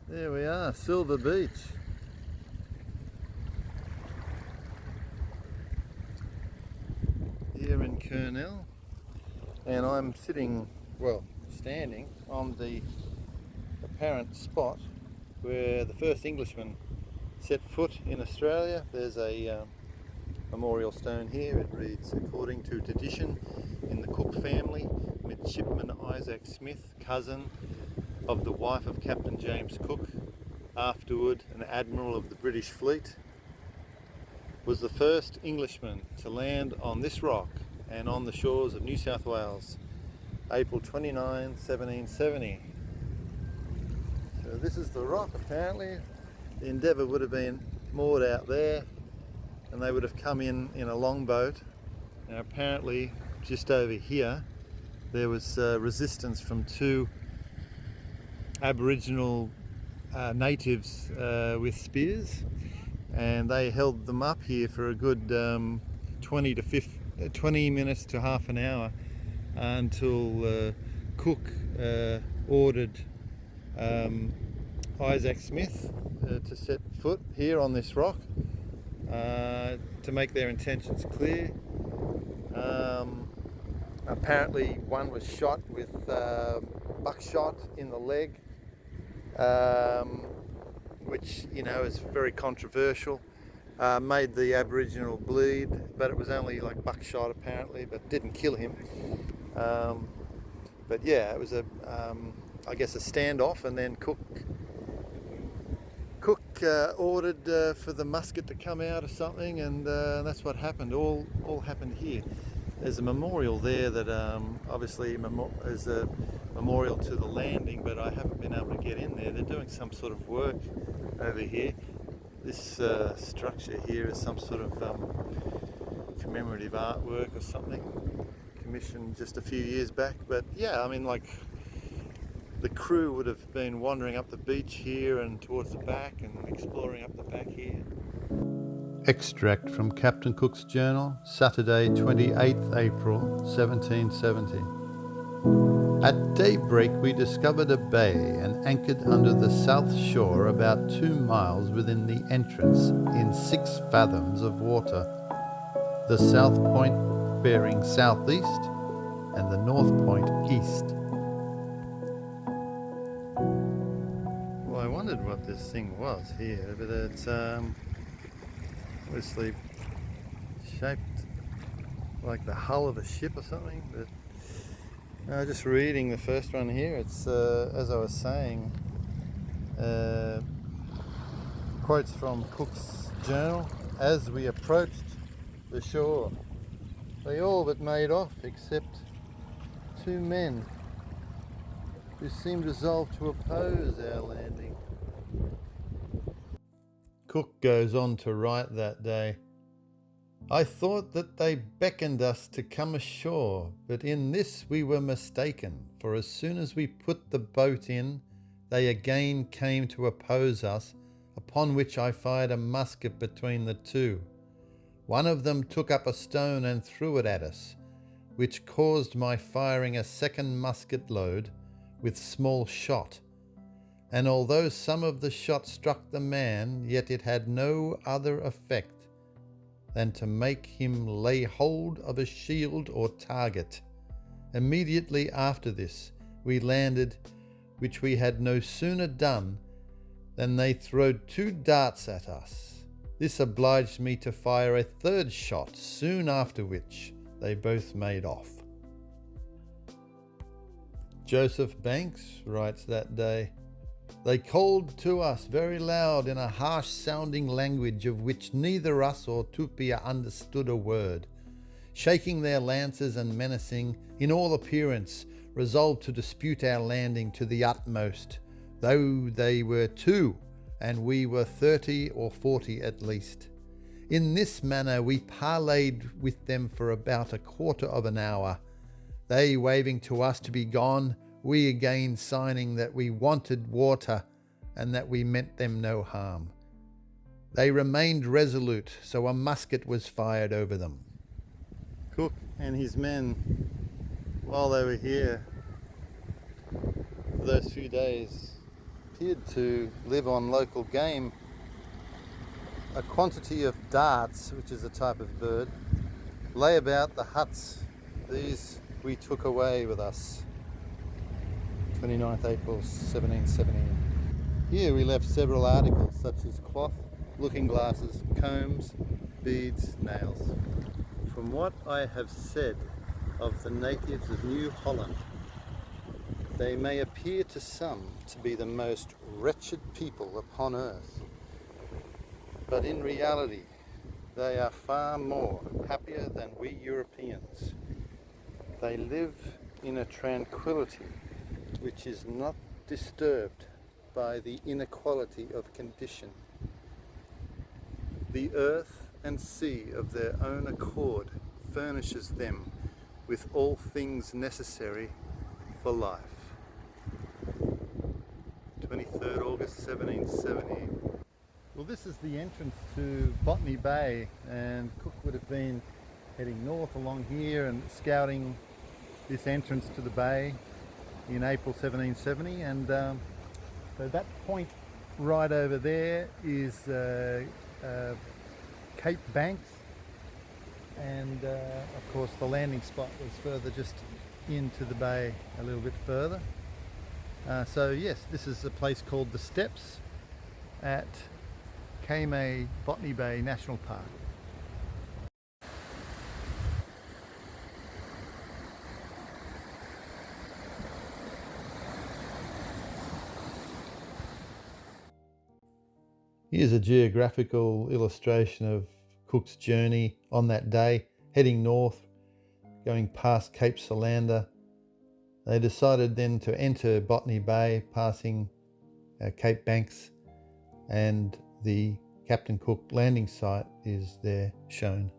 There we are, Silver Beach. Here in Kurnell. And I'm sitting, well, standing on the apparent spot where the first Englishman set foot in Australia. There's a memorial stone here. It reads, according to tradition in the Cook family, Midshipman Isaac Smith, cousin of the wife of Captain James Cook, afterward an admiral of the British fleet, was the first Englishman to land on this rock and on the shores of New South Wales, April 29, 1770. So this is the rock apparently. The Endeavour would have been moored out there and they would have come in a longboat. Now apparently just over here there was resistance from two Aboriginal natives with spears, and they held them up here for a good 20 minutes to half an hour until Cook ordered Isaac Smith to set foot here on this rock to make their intentions clear. Apparently one was shot with buckshot in the leg, which is very controversial. Made the Aboriginal bleed, but it was only like buckshot apparently, but didn't kill him. But yeah, it was I guess a standoff, and then Cook ordered for the musket to come out or something, and that's what happened. All happened here. There's a memorial there that obviously is a memorial to the landing, but I haven't been able to get in there. They're doing some sort of work over here. This structure here is some sort of commemorative artwork or something, commissioned just a few years back. But yeah, I mean, like, the crew would have been wandering up the beach here and towards the back and exploring up the back here. Extract from Captain Cook's journal, Saturday 28th April 1770. At daybreak we discovered a bay and anchored under the south shore about 2 miles within the entrance in 6 fathoms of water, the south point bearing southeast and the north point east. Well, I wondered what this thing was here, but it's obviously shaped like the hull of a ship or something. But just reading the first one here, it's as I was saying, quotes from Cook's journal. As we approached the shore, they all but made off except 2 men who seemed resolved to oppose our landing. Cook goes on to write that day, I thought that they beckoned us to come ashore, but in this we were mistaken, for as soon as we put the boat in, they again came to oppose us, upon which I fired a musket between the two. One of them took up a stone and threw it at us, which caused my firing a second musket load with small shot. And although some of the shot struck the man, yet it had no other effect than to make him lay hold of a shield or target. Immediately after this we landed, which we had no sooner done than they throwed 2 darts at us. This obliged me to fire a 3rd shot, soon after which they both made off. Joseph Banks writes that day, they called to us very loud in a harsh sounding language of which neither us or Tupia understood a word, shaking their lances and menacing, in all appearance, resolved to dispute our landing to the utmost, though they were 2 and we were 30 or 40 at least. In this manner we parleyed with them for about a quarter of an hour, they waving to us to be gone, we again signing that we wanted water and that we meant them no harm. They remained resolute, so a musket was fired over them. Cook and his men, while they were here for those few days, appeared to live on local game. A quantity of darts, which is a type of bird, lay about the huts. These we took away with us. 29th April 1770. Here we left several articles such as cloth, looking glasses, combs, beads, nails. From what I have said of the natives of New Holland, they may appear to some to be the most wretched people upon earth, but in reality they are far more happier than we Europeans. They live in a tranquility which is not disturbed by the inequality of condition. The earth and sea of their own accord furnishes them with all things necessary for life. 23rd August 1770. Well, this is the entrance to Botany Bay, and Cook would have been heading north along here and scouting this entrance to the bay in April 1770, and so that point right over there is Cape Banks, and of course the landing spot was further just into the bay a little bit further. So yes, this is a place called the Steps at Botany Bay National Park. Here's a geographical illustration of Cook's journey on that day, heading north, going past Cape Solander. They decided then to enter Botany Bay, passing Cape Banks, and the Captain Cook landing site is there shown.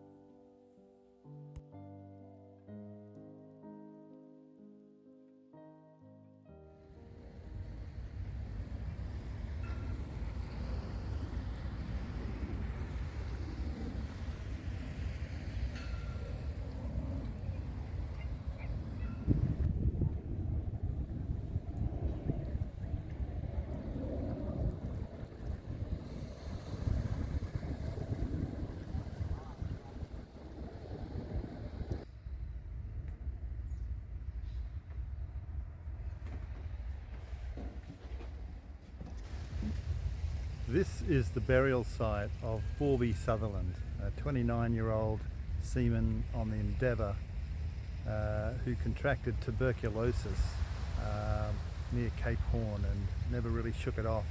This is the burial site of Forby Sutherland, a 29-year-old seaman on the Endeavour who contracted tuberculosis near Cape Horn and never really shook it off.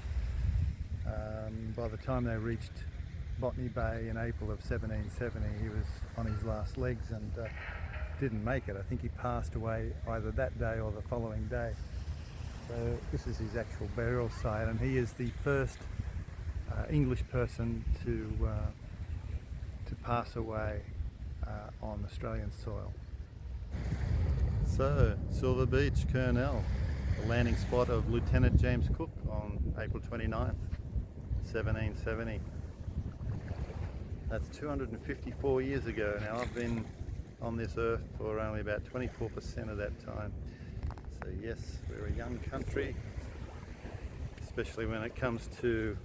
By the time they reached Botany Bay in April of 1770, he was on his last legs and didn't make it. I think he passed away either that day or the following day. So this is his actual burial site, and he is the first English person to pass away on Australian soil. So, Silver Beach, Kurnell, the landing spot of Lieutenant James Cook on April 29th, 1770. That's 254 years ago now. I've been on this earth for only about 24% of that time. So yes, we're a young country, especially when it comes to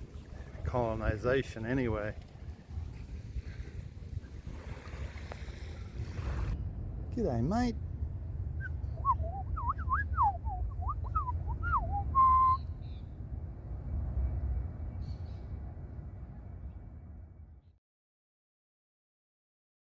colonisation anyway. G'day mate.